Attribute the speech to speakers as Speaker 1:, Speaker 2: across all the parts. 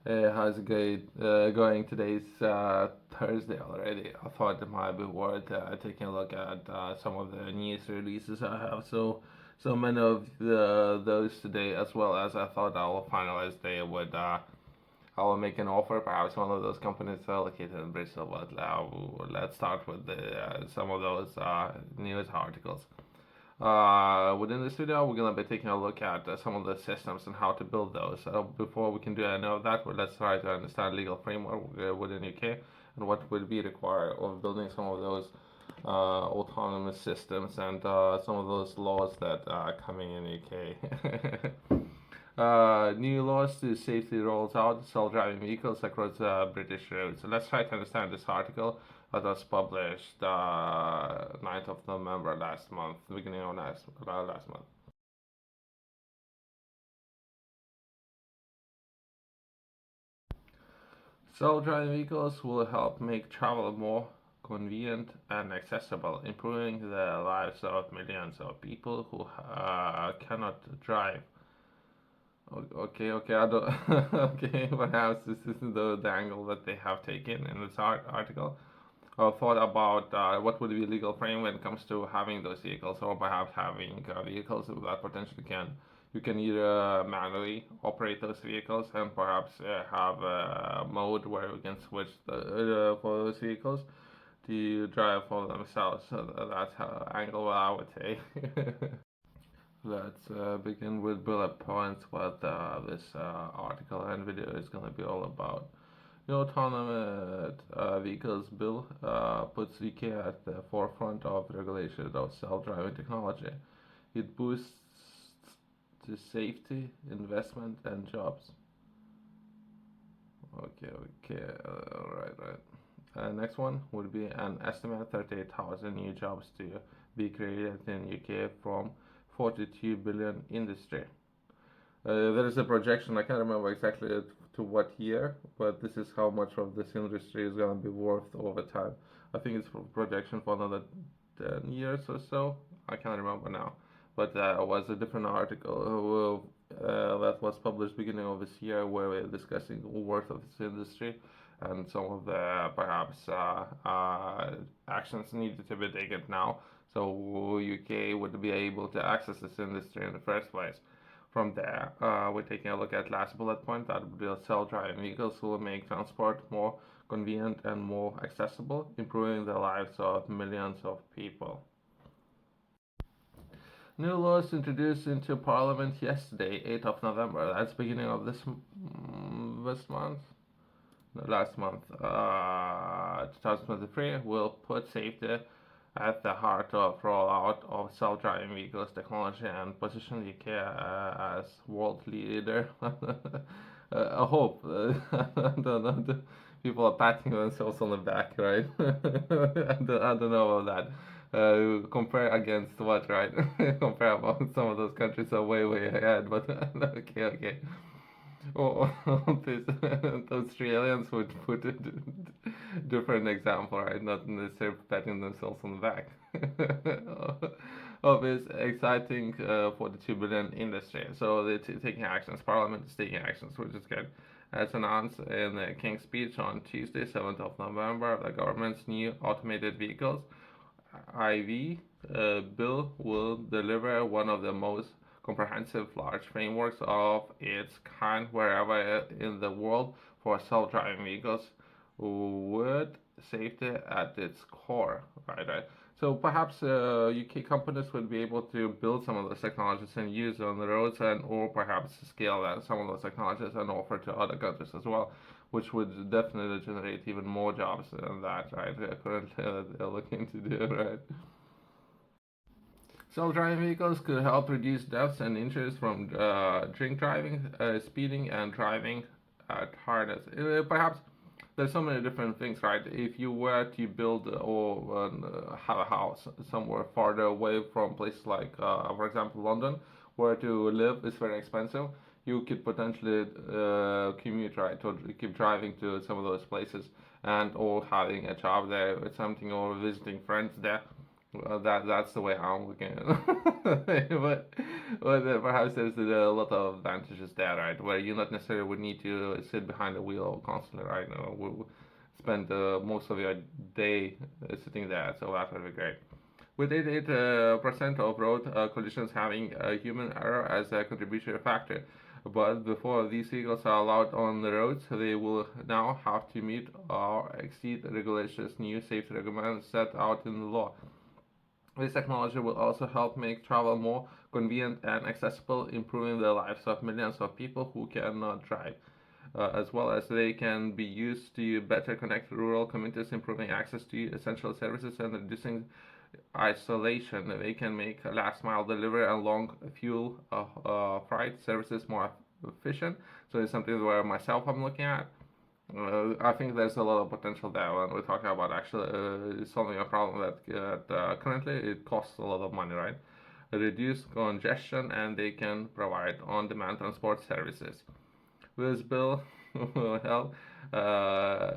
Speaker 1: Hey, how's it going? Today's Thursday already. I thought it might be worth taking a look at some of the news releases I have. So many of those today, as well as I thought I will finalize day with I will make an offer. Perhaps one of those companies are located in Bristol, but let's start with some of those news articles. Within this video, we're going to be taking a look at some of the systems and how to build those. Before we can do any of that, well, let's try to understand legal framework within UK and what would be required of building some of those autonomous systems and some of those laws that are coming in UK. New laws to safely rolls out self-driving vehicles across British roads. So let's try to understand this article that was published 9th of November last month, beginning of last month. Self-driving vehicles will help make travel more convenient and accessible, improving the lives of millions of people who cannot drive. Okay, I don't. Okay, perhaps this isn't the angle that they have taken in this article. Or thought about what would be legal frame when it comes to having those vehicles, or perhaps having vehicles that potentially you can either manually operate those vehicles and perhaps have a mode where we can switch for those vehicles to drive for themselves. So that's how angle I would take. Let's begin with bullet points what this article and video is going to be all about. The autonomous vehicles bill puts UK at the forefront of regulation of self-driving technology. It boosts to safety, investment, and jobs. Okay, right. Next one would be an estimate 38,000 new jobs to be created in UK from 42 billion industry. There is a projection, I can't remember exactly to what year, but this is how much of this industry is going to be worth over time. I think it's a projection for another 10 years or so. I can't remember now. But it was a different article that was published beginning of this year where we're discussing the worth of this industry and some of the perhaps actions needed to be taken now so UK would be able to access this industry in the first place. From there, we're taking a look at last bullet point that will self-driving vehicles will make transport more convenient and more accessible, improving the lives of millions of people. New laws introduced into Parliament yesterday, 8th of November. That's beginning of this month. No, last month, 2023, will put safety at the heart of rollout of self-driving vehicles technology and position the UK as world leader. I hope. I don't know. People are patting themselves on the back, right? I don't know about that. Compare against what, right? Compare about some of those countries are way ahead, but okay. Oh, these Australians would put a different example, right? Not necessarily patting themselves on the back. Of this exciting 42 billion industry. So they're taking actions. Parliament is taking actions, which is good. As announced in the King's speech on Tuesday, 7th of November, the government's new automated vehicles IV bill will deliver one of the most comprehensive large frameworks of its kind wherever in the world for self-driving vehicles with safety at its core, right? So perhaps UK companies would be able to build some of those technologies and use on the roads, and or perhaps scale some of those technologies and offer to other countries as well, which would definitely generate even more jobs than that, right? Currently, they're looking to do, right? Self-driving vehicles could help reduce deaths and injuries from drink driving, speeding, and driving at harness. Perhaps there's so many different things, right? If you were to build or have a house somewhere farther away from places like, for example, London, where to live is very expensive, you could potentially commute, right, or keep driving to some of those places, and or having a job there or something, or visiting friends there That's the way I'm looking at it. But perhaps there's a lot of advantages there, right? Where you not necessarily would need to sit behind the wheel constantly, right? Spend most of your day sitting there, so that would be great. With 88% of road collisions having human error as a contributory factor. But before these vehicles are allowed on the roads, they will now have to meet or exceed regulations, new safety recommends set out in the law. This technology will also help make travel more convenient and accessible, improving the lives of millions of people who cannot drive. As well as they can be used to better connect rural communities, improving access to essential services and reducing isolation. They can make last mile delivery and long fuel freight services more efficient. So it's something where myself I'm looking at. I think there's a lot of potential there when we're talking about actually solving a problem that currently it costs a lot of money, right? Reduce congestion and they can provide on-demand transport services. This bill will help uh,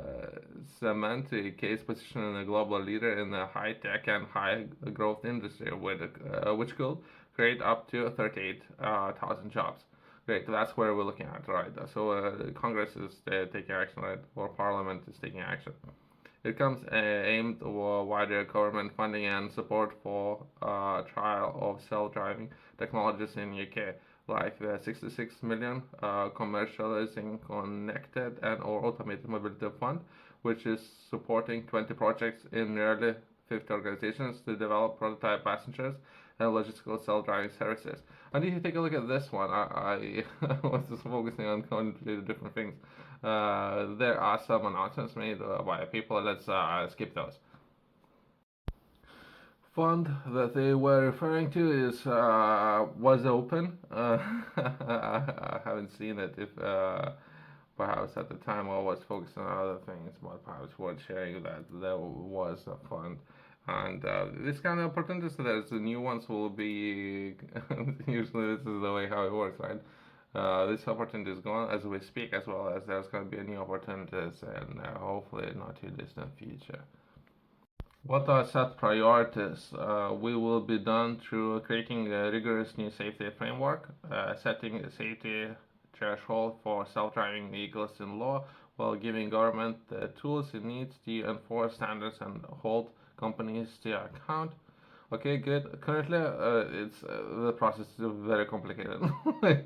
Speaker 1: cement a case position in a global leader in the high-tech and high-growth industry, which could create up to 38,000 jobs. Great, that's where we're looking at, right? So Congress is taking action, right? Or Parliament is taking action. It comes aimed wider government funding and support for trial of self-driving technologies in UK, like the 66 million commercializing connected and or automated mobility fund, which is supporting 20 projects in nearly 50 organizations to develop prototype passengers and logistical self-driving services. And if you take a look at this one, I was just focusing on completely different things. There are some announcements made by people. Let's skip those. Fund that they were referring to is was open. I haven't seen it. If perhaps at the time I was focused on other things, but perhaps worth sharing that there was a fund. And this kind of opportunities, there's the new ones will be usually this is the way how it works, right? This opportunity is gone as we speak, as well as there's going to be new opportunities, and hopefully not too distant future. What are set priorities? We will be done through creating a rigorous new safety framework, setting a safety threshold for self-driving vehicles in law, while giving government the tools it needs to enforce standards and hold companies to account. Okay, good. Currently, it's the process is very complicated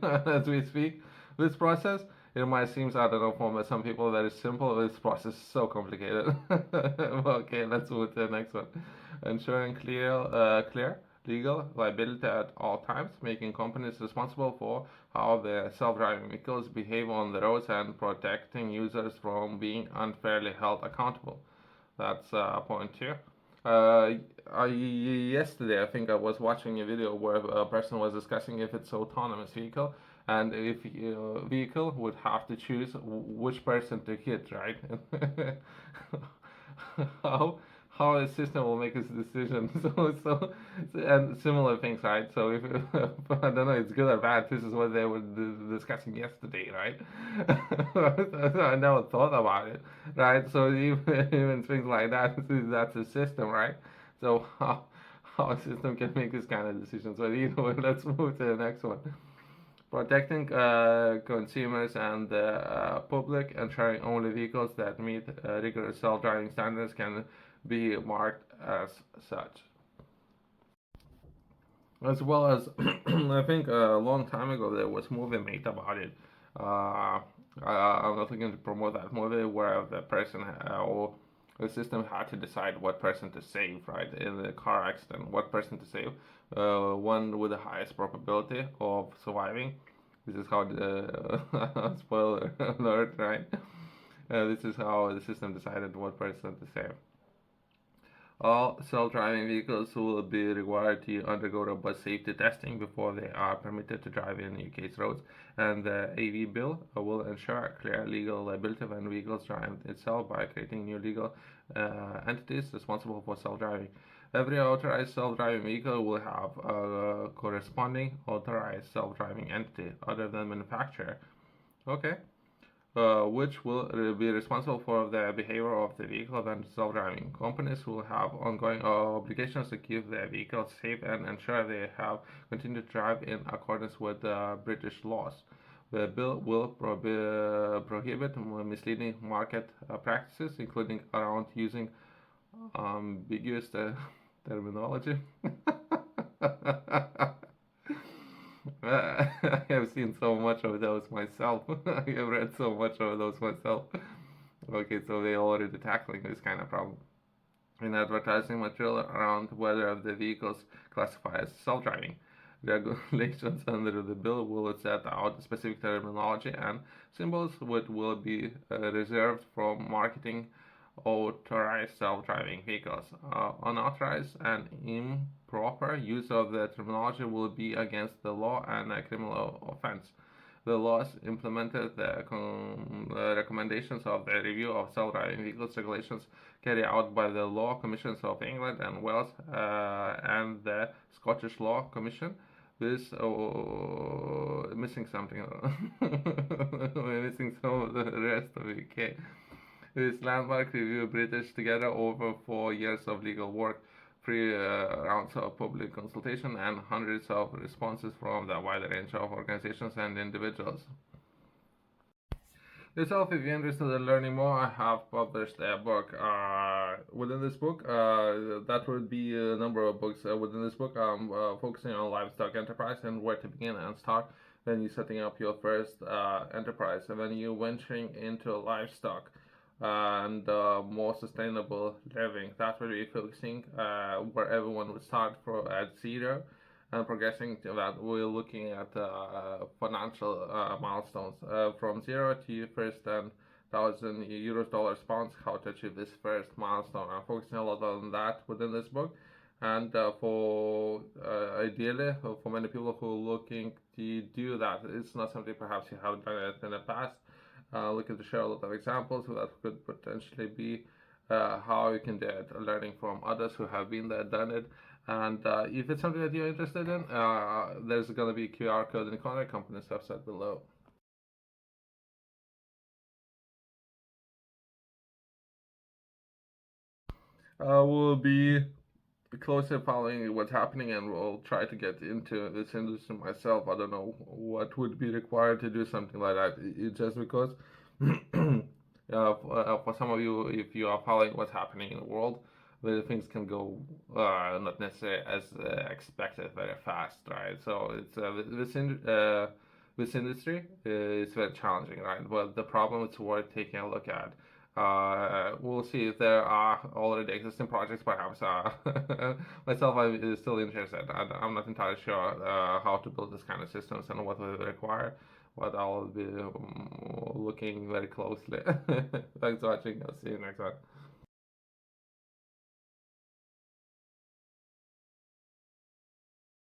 Speaker 1: as we speak. This process, it might seem, I don't know, for some people very simple. This process is so complicated. Okay, let's move to the next one. Ensuring clear legal liability at all times, making companies responsible for how their self-driving vehicles behave on the roads and protecting users from being unfairly held accountable. That's point two. Uh, Yesterday, I think I was watching a video where a person was discussing if it's autonomous vehicle, and if vehicle would have to choose which person to hit, right? how how a system will make its decision. And similar things, right? So if I don't know, it's good or bad. This is what they were discussing yesterday, right? I never thought about it, right? So even things like that, that's a system, right? So how a system can make this kind of decision. So either way, let's move to the next one. Protecting consumers and the public, ensuring only vehicles that meet rigorous self-driving standards can be marked as such. As well as, I think a long time ago there was a movie made about it. Uh, I'm not going to promote that movie where the person or the system had to decide what person to save, right? In the car accident, what person to save. One with the highest probability of surviving. This is how the spoiler alert, right? This is how the system decided what person to save. All self-driving vehicles will be required to undergo robust safety testing before they are permitted to drive in UK's roads, and the AV bill will ensure clear legal liability when vehicles drive itself by creating new legal entities responsible for self-driving. Every authorized self-driving vehicle will have a corresponding authorized self-driving entity other than manufacturer. Okay. which will be responsible for the behavior of the vehicle and self-driving. Companies will have ongoing obligations to keep their vehicles safe and ensure they have continued to drive in accordance with British laws. The bill will prohibit misleading market practices, including around using ambiguous terminology. I have seen so much of those myself. I have read so much of those myself. Okay, so they already tackling this kind of problem in advertising material around whether the vehicles classify as self-driving. Regulations under the bill will set out specific terminology and symbols which will be reserved from marketing authorized self-driving vehicles. Unauthorized and improper use of the terminology will be against the law and a criminal offense. The laws implemented the recommendations of the review of self-driving vehicles regulations carried out by the Law Commissions of England and Wales and the Scottish Law Commission. This missing something. We're missing some of the rest of the UK. This landmark review British together over 4 years of legal work, three rounds of public consultation, and hundreds of responses from the wide range of organizations and individuals. Yourself, if you're interested in learning more, I have published a book. Within this book, that would be a number of books. Within this book, I'm focusing on livestock enterprise and where to begin and start when you're setting up your first enterprise and when you're venturing into livestock and more sustainable living. That's where we're focusing, where everyone would start at zero and progressing to that. We're looking at financial milestones from zero to first 1,000 euros, dollars, pounds, how to achieve this first milestone. I'm focusing a lot on that within this book. And for ideally, for many people who are looking to do that, it's not something perhaps you have done it in the past. Looking to share a lot of examples so that could potentially be how you can do it, learning from others who have been there, done it. And if it's something that you're interested in, there's going to be a QR code in the contact company's website below. We'll be closely following what's happening and we'll try to get into this industry myself. I don't know what would be required to do something like that. It's just because for some of you, if you are following what's happening in the world, the things can go not necessarily as expected very fast, right? So it's this industry is very challenging, right? But the problem is worth taking a look at. We'll see if there are already existing projects, perhaps. Myself, I'm still interested. I'm not entirely sure how to build this kind of systems and what will require, but I'll be looking very closely. Thanks for watching. I'll see you next time.